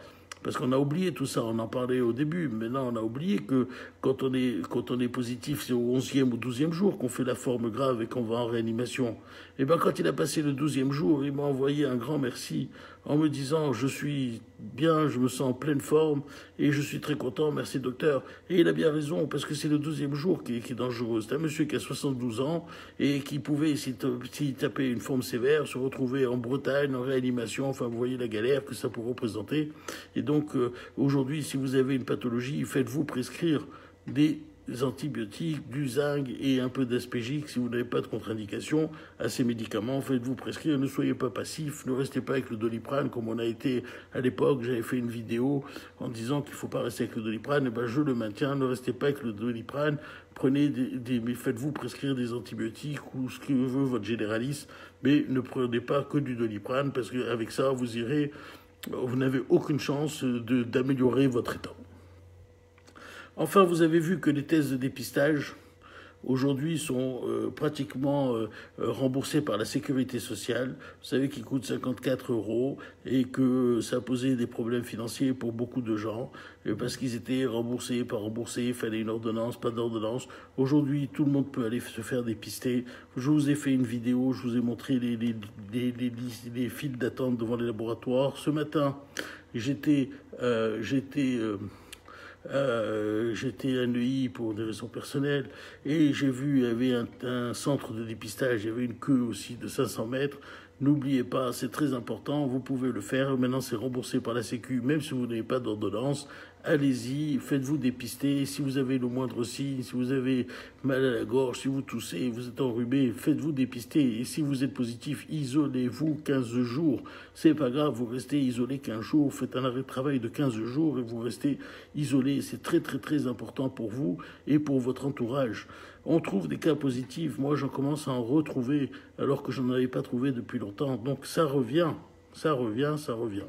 Parce qu'on a oublié tout ça, on en parlait au début. Maintenant, on a oublié que quand on est positif, c'est au 11e ou 12e jour qu'on fait la forme grave et qu'on va en réanimation. Et bien, quand il a passé le 12e jour, il m'a envoyé un grand merci en me disant « Je suis bien, je me sens en pleine forme et je suis très content, merci docteur ». Et il a bien raison, parce que c'est le 12e jour qui est dangereux. C'est un monsieur qui a 72 ans et qui pouvait, s'il tapait une forme sévère, se retrouver en Bretagne, en réanimation. Enfin, vous voyez la galère que ça pourrait représenter. Et donc, aujourd'hui, si vous avez une pathologie, faites-vous prescrire des antibiotiques, du zinc et un peu d'Aspégique si vous n'avez pas de contre-indication à ces médicaments. Faites-vous prescrire, ne soyez pas passif, ne restez pas avec le Doliprane comme on a été à l'époque. J'avais fait une vidéo en disant qu'il ne faut pas rester avec le Doliprane. Et ben, je le maintiens, ne restez pas avec le Doliprane. Prenez mais faites-vous prescrire des antibiotiques ou ce que veut votre généraliste, mais ne prenez pas que du Doliprane parce qu'avec ça, vous n'avez aucune chance d'améliorer votre état. Enfin, vous avez vu que les tests de dépistage aujourd'hui sont pratiquement remboursés par la sécurité sociale. Vous savez qu'ils coûtent 54 € et que ça a posé des problèmes financiers pour beaucoup de gens parce qu'ils étaient remboursés, pas remboursés, il fallait une ordonnance, pas d'ordonnance. Aujourd'hui, tout le monde peut aller se faire dépister. Je vous ai fait une vidéo, je vous ai montré les files d'attente devant les laboratoires. Ce matin, j'étais à Neuilly pour des raisons personnelles et j'ai vu, il y avait un centre de dépistage, il y avait une queue aussi de 500 mètres. N'oubliez pas, c'est très important, vous pouvez le faire. Maintenant, c'est remboursé par la Sécu, même si vous n'avez pas d'ordonnance. Allez-y, faites-vous dépister. Si vous avez le moindre signe, si vous avez mal à la gorge, si vous toussez, vous êtes enrhumé, faites-vous dépister. Et si vous êtes positif, isolez-vous 15 jours. C'est pas grave, vous restez isolé 15 jours. Faites un arrêt de travail de 15 jours et vous restez isolé. C'est très, très, très important pour vous et pour votre entourage. On trouve des cas positifs. Moi, j'en commence à en retrouver alors que je n'en avais pas trouvé depuis longtemps. Donc, ça revient, ça revient, ça revient.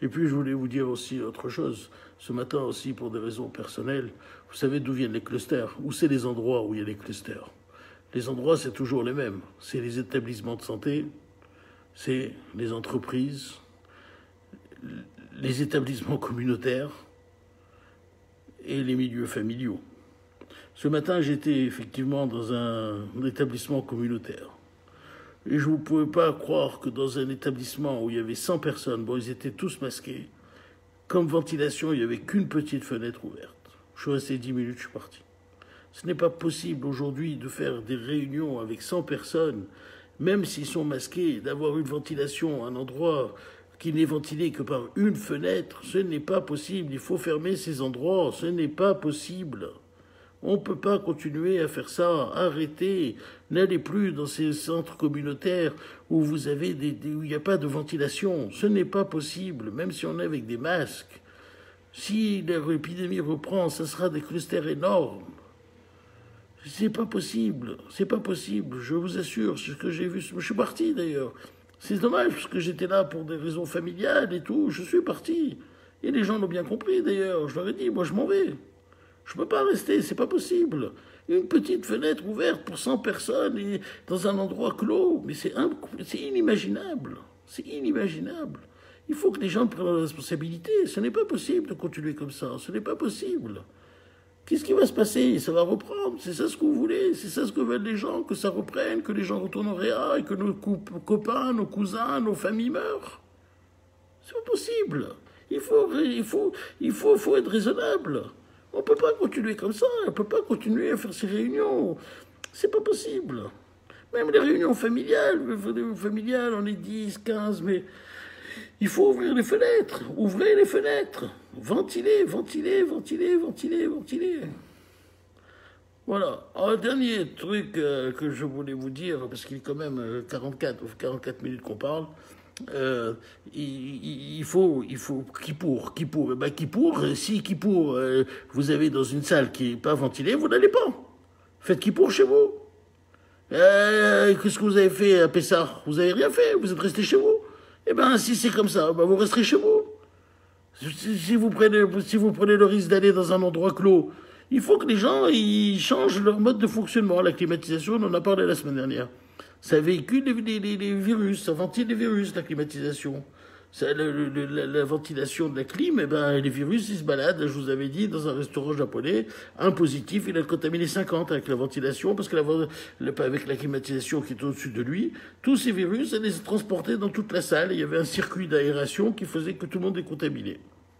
Et puis, je voulais vous dire aussi autre chose. Ce matin aussi, pour des raisons personnelles, vous savez d'où viennent les clusters? Où c'est les endroits où il y a les clusters? Les endroits, c'est toujours les mêmes. C'est les établissements de santé, c'est les entreprises, les établissements communautaires et les milieux familiaux. Ce matin, j'étais effectivement dans un établissement communautaire. Et je ne pouvais pas croire que dans un établissement où il y avait 100 personnes, bon, ils étaient tous masqués, comme ventilation, il n'y avait qu'une petite fenêtre ouverte. Je suis resté 10 minutes, je suis parti. Ce n'est pas possible aujourd'hui de faire des réunions avec 100 personnes, même s'ils sont masqués, d'avoir une ventilation, un endroit qui n'est ventilé que par une fenêtre. Ce n'est pas possible. Il faut fermer ces endroits. Ce n'est pas possible. On ne peut pas continuer à faire ça. Arrêtez. N'allez plus dans ces centres communautaires où vous avez où il n'y a pas de ventilation. Ce n'est pas possible, même si on est avec des masques. Si l'épidémie reprend, ce sera des clusters énormes. C'est pas possible. C'est pas possible. Je vous assure, c'est ce que j'ai vu. Je suis parti d'ailleurs. C'est dommage parce que j'étais là pour des raisons familiales et tout. Je suis parti. Et les gens l'ont bien compris d'ailleurs. Je leur ai dit, moi je m'en vais. Je ne peux pas rester, c'est pas possible. Une petite fenêtre ouverte pour 100 personnes et dans un endroit clos, mais c'est inimaginable. C'est inimaginable. Il faut que les gens prennent la responsabilité. Ce n'est pas possible de continuer comme ça. Ce n'est pas possible. Qu'est-ce qui va se passer? Ça va reprendre. C'est ça ce que vous voulez. C'est ça ce que veulent les gens, que ça reprenne, que les gens retournent en réa et que nos copains, nos cousins, nos familles meurent. C'est pas possible. Il faut être raisonnable. On ne peut pas continuer comme ça, on ne peut pas continuer à faire ces réunions. C'est pas possible. Même les réunions familiales, on est 10, 15, mais il faut ouvrir les fenêtres. Ouvrez les fenêtres. Ventilez, ventilez, ventilez, ventilez, ventilez. Voilà. Un dernier truc que je voulais vous dire, parce qu'il est quand même 44 minutes qu'on parle. Il faut Kippour. Eh ben Kippour, si Kippour, vous avez dans une salle qui n'est pas ventilée, vous n'allez pas. Faites Kippour chez vous. Qu'est-ce que vous avez fait à Pessah? Vous n'avez rien fait, vous êtes resté chez vous. Eh ben si c'est comme ça, ben, vous resterez chez vous. Si vous prenez le risque d'aller dans un endroit clos, il faut que les gens ils changent leur mode de fonctionnement. La climatisation, on en a parlé la semaine dernière. Ça véhicule les virus, ça ventile les virus, la climatisation. La ventilation de la clim, eh ben, les virus, ils se baladent. Je vous avais dit, dans un restaurant japonais, un positif, il a contaminé 50 avec la ventilation, parce que avec la climatisation qui est au-dessus de lui, tous ces virus allaient se transporter dans toute la salle. Il y avait un circuit d'aération qui faisait que tout le monde est contaminé.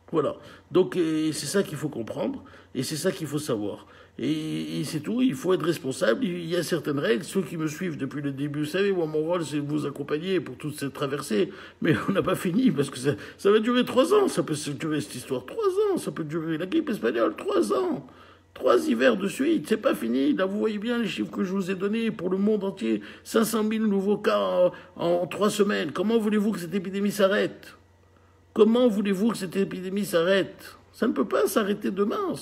Voilà. Donc, c'est ça qu'il faut comprendre, et c'est ça qu'il faut savoir. Et c'est tout, il faut être responsable, il y a certaines règles, ceux qui me suivent depuis le début, vous savez, moi mon rôle c'est de vous accompagner pour toute cette traversée, mais on n'a pas fini, parce que ça va durer 3 ans, ça peut durer cette histoire, 3 ans, ça peut durer la grippe espagnole, 3 ans, 3 hivers de suite, c'est pas fini, là vous voyez bien les chiffres que je vous ai donnés pour le monde entier, 500 000 nouveaux cas en 3 semaines, comment voulez-vous que cette épidémie s'arrête? Comment voulez-vous que cette épidémie s'arrête? Ça ne peut pas s'arrêter demain.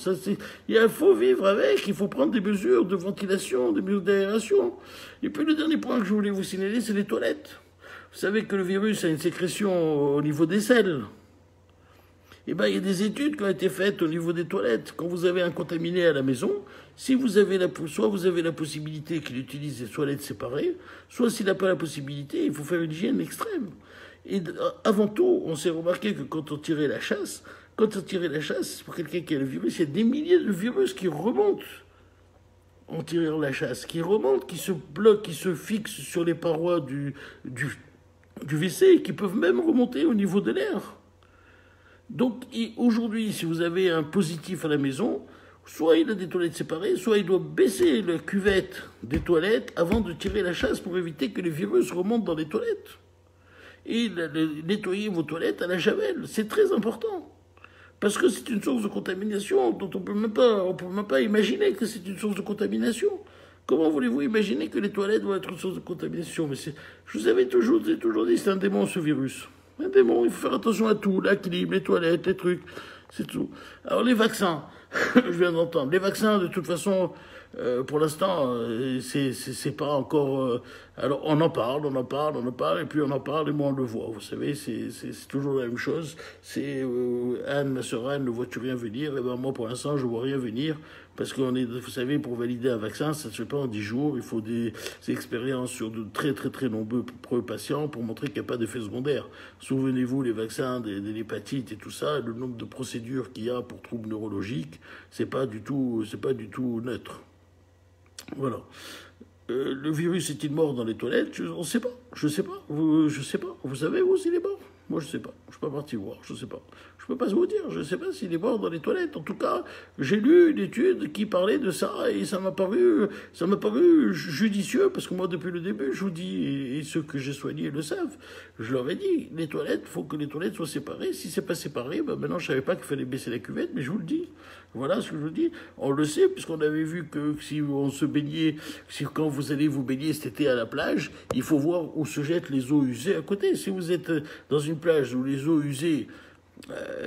Il faut vivre avec, il faut prendre des mesures de ventilation, des mesures d'aération. Et puis le dernier point que je voulais vous signaler, c'est les toilettes. Vous savez que le virus a une sécrétion au niveau des selles. Eh ben, il y a des études qui ont été faites au niveau des toilettes. Quand vous avez un contaminé à la maison, si vous avez soit vous avez la possibilité qu'il utilise des toilettes séparées, soit s'il n'a pas la possibilité, il faut faire une hygiène extrême. Et avant tout, on s'est remarqué que quand on tirait la chasse, pour quelqu'un qui a le virus, il y a des milliers de virus qui remontent en tirant la chasse, qui remontent, qui se bloquent, qui se fixent sur les parois du WC, et qui peuvent même remonter au niveau de l'air. Donc aujourd'hui, si vous avez un positif à la maison, soit il a des toilettes séparées, soit il doit baisser la cuvette des toilettes avant de tirer la chasse pour éviter que les virus remontent dans les toilettes. Et nettoyer vos toilettes à la javel, c'est très important. Parce que c'est une source de contamination dont on peut même pas imaginer que c'est une source de contamination. Comment voulez-vous imaginer que les toilettes vont être une source de contamination? Mais je vous avais toujours dit, c'est un démon ce virus. Un démon, il faut faire attention à tout, l'équilibre, les toilettes, les trucs, c'est tout. Alors les vaccins, je viens d'entendre, les vaccins de toute façon, pour l'instant, c'est pas encore... alors on en parle, et puis on en parle et moi on le voit. Vous savez, c'est toujours la même chose. C'est Anne, ma sœur Anne, ne vois-tu rien venir? Et ben moi pour l'instant je vois rien venir. Parce que vous savez, pour valider un vaccin, ça ne se fait pas en 10 jours. Il faut des expériences sur de très très très nombreux patients pour montrer qu'il n'y a pas d'effet secondaire. Souvenez-vous, les vaccins de l'hépatite et tout ça, le nombre de procédures qu'il y a pour troubles neurologiques, c'est pas du tout neutre. Voilà. Le virus est-il mort dans les toilettes? On ne sait pas. Je sais pas. Je sais pas. Vous savez, vous, s'il est mort? Moi, je sais pas. Je suis pas parti voir. Je sais pas. Je peux pas vous dire. Je sais pas s'il est mort dans les toilettes. En tout cas, j'ai lu une étude qui parlait de ça et ça m'a paru judicieux parce que moi, depuis le début, je vous dis, et ceux que j'ai soignés le savent, je leur ai dit, les toilettes, faut que les toilettes soient séparées. Si c'est pas séparé, ben maintenant, je savais pas qu'il fallait baisser la cuvette, mais je vous le dis. Voilà ce que je vous dis. On le sait, puisqu'on avait vu que si on se baignait, si quand vous allez vous baigner cet été à la plage, il faut voir où se jettent les eaux usées à côté. Si vous êtes dans une plage où les eaux usées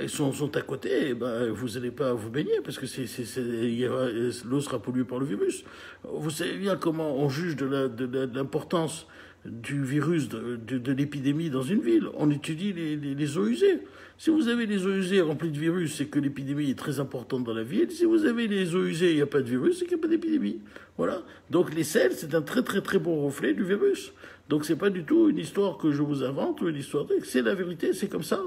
sont à côté, ben, vous n'allez pas vous baigner parce que l'eau sera polluée par le virus. Vous savez bien comment on juge de l'importance du virus, de l'épidémie dans une ville. On étudie les eaux usées. Si vous avez les eaux usées remplies de virus, c'est que l'épidémie est très importante dans la ville. Si vous avez les eaux usées et il n'y a pas de virus, c'est qu'il n'y a pas d'épidémie. Voilà. Donc les sels, c'est un très très très bon reflet du virus. Donc c'est pas du tout une histoire que je vous invente ou une histoire c'est la vérité, c'est comme ça.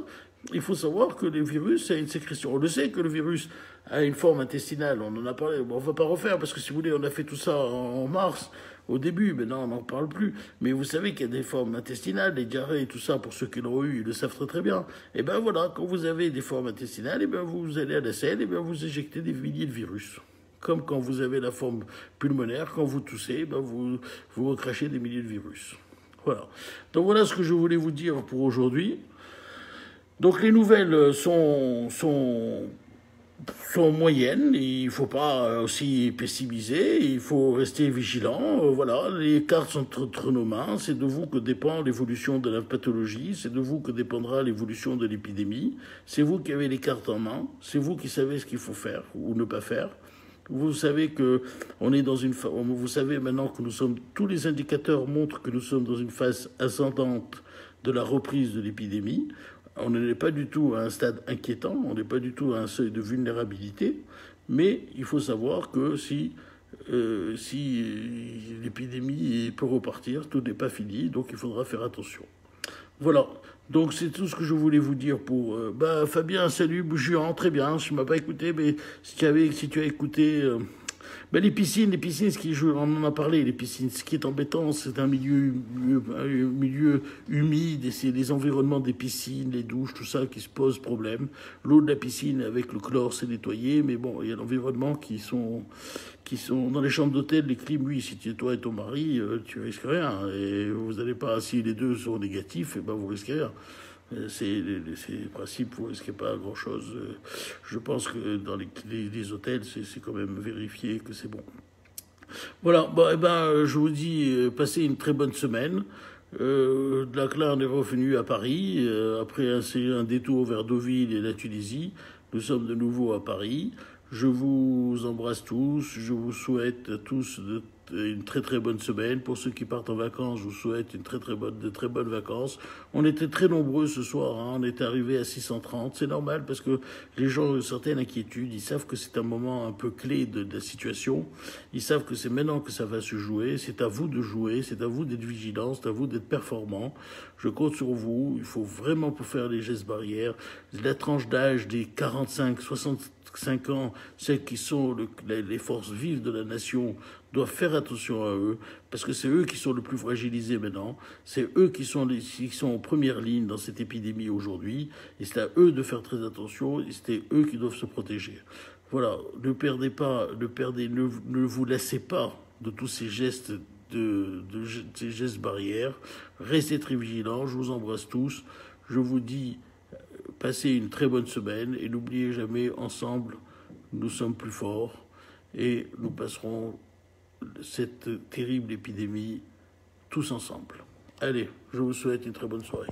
Il faut savoir que le virus a une sécrétion. On le sait que le virus a une forme intestinale. On en a parlé. Bon, on va pas refaire parce que si vous voulez, on a fait tout ça en mars. Au début, maintenant on n'en parle plus. Mais vous savez qu'il y a des formes intestinales, les diarrhées et tout ça, pour ceux qui l'ont eu, ils le savent très très bien. Et ben voilà, quand vous avez des formes intestinales, et ben vous allez à la selle, et ben vous éjectez des milliers de virus. Comme quand vous avez la forme pulmonaire, quand vous toussez, ben vous recrachez des milliers de virus. Voilà. Donc voilà ce que je voulais vous dire pour aujourd'hui. Donc les nouvelles sont moyennes, il ne faut pas aussi pessimiser, il faut rester vigilant. Voilà, les cartes sont entre nos mains, c'est de vous que dépend l'évolution de la pathologie, c'est de vous que dépendra l'évolution de l'épidémie, c'est vous qui avez les cartes en main, c'est vous qui savez ce qu'il faut faire ou ne pas faire. Vous savez que on est dans vous savez maintenant que tous les indicateurs montrent que nous sommes dans une phase ascendante de la reprise de l'épidémie. On n'est pas du tout à un stade inquiétant, on n'est pas du tout à un seuil de vulnérabilité, mais il faut savoir que si l'épidémie peut repartir, tout n'est pas fini, donc il faudra faire attention. Voilà, donc c'est tout ce que je voulais vous dire pour... Fabien, salut, Bougian, très bien, je ne m'as pas écouté, mais si tu as écouté... les piscines, on en a parlé, les piscines. Ce qui est embêtant, c'est un milieu humide, et c'est les environnements des piscines, les douches, tout ça qui se pose problème. L'eau de la piscine avec le chlore, c'est nettoyé, mais bon, il y a l'environnement qui sont dans les chambres d'hôtel, les crimes, oui, si tu es toi et ton mari, tu risques rien. Et vous n'allez pas, si les deux sont négatifs, et ben vous risquez rien. C'est le principe, vous ne risquez pas grand-chose. Je pense que dans les hôtels, c'est quand même vérifié que c'est bon. Voilà, je vous dis, passez une très bonne semaine. De là, on est revenu à Paris, après un détour vers Deauville et la Tunisie. Nous sommes de nouveau à Paris. Je vous embrasse tous, je vous souhaite à tous de une très très bonne semaine. Pour ceux qui partent en vacances, je vous souhaite de très bonnes vacances. On était très nombreux ce soir, hein. On était arrivé à 630. C'est normal parce que les gens ont une certaine inquiétude. Ils savent que c'est un moment un peu clé de la situation. Ils savent que c'est maintenant que ça va se jouer. C'est à vous de jouer, c'est à vous d'être vigilants, c'est à vous d'être performants. Je compte sur vous. Il faut vraiment pour faire les gestes barrières. La tranche d'âge des 45, 65 ans, celles qui sont les forces vives de la nation, doivent faire attention à eux, parce que c'est eux qui sont le plus fragilisés maintenant, c'est eux qui sont en première ligne dans cette épidémie aujourd'hui, et c'est à eux de faire très attention, et c'est eux qui doivent se protéger. Voilà, ne vous lassez pas de tous ces gestes ces gestes barrières, restez très vigilants, je vous embrasse tous, je vous dis passez une très bonne semaine et n'oubliez jamais, ensemble, nous sommes plus forts et nous passerons cette terrible épidémie tous ensemble. Allez, je vous souhaite une très bonne soirée.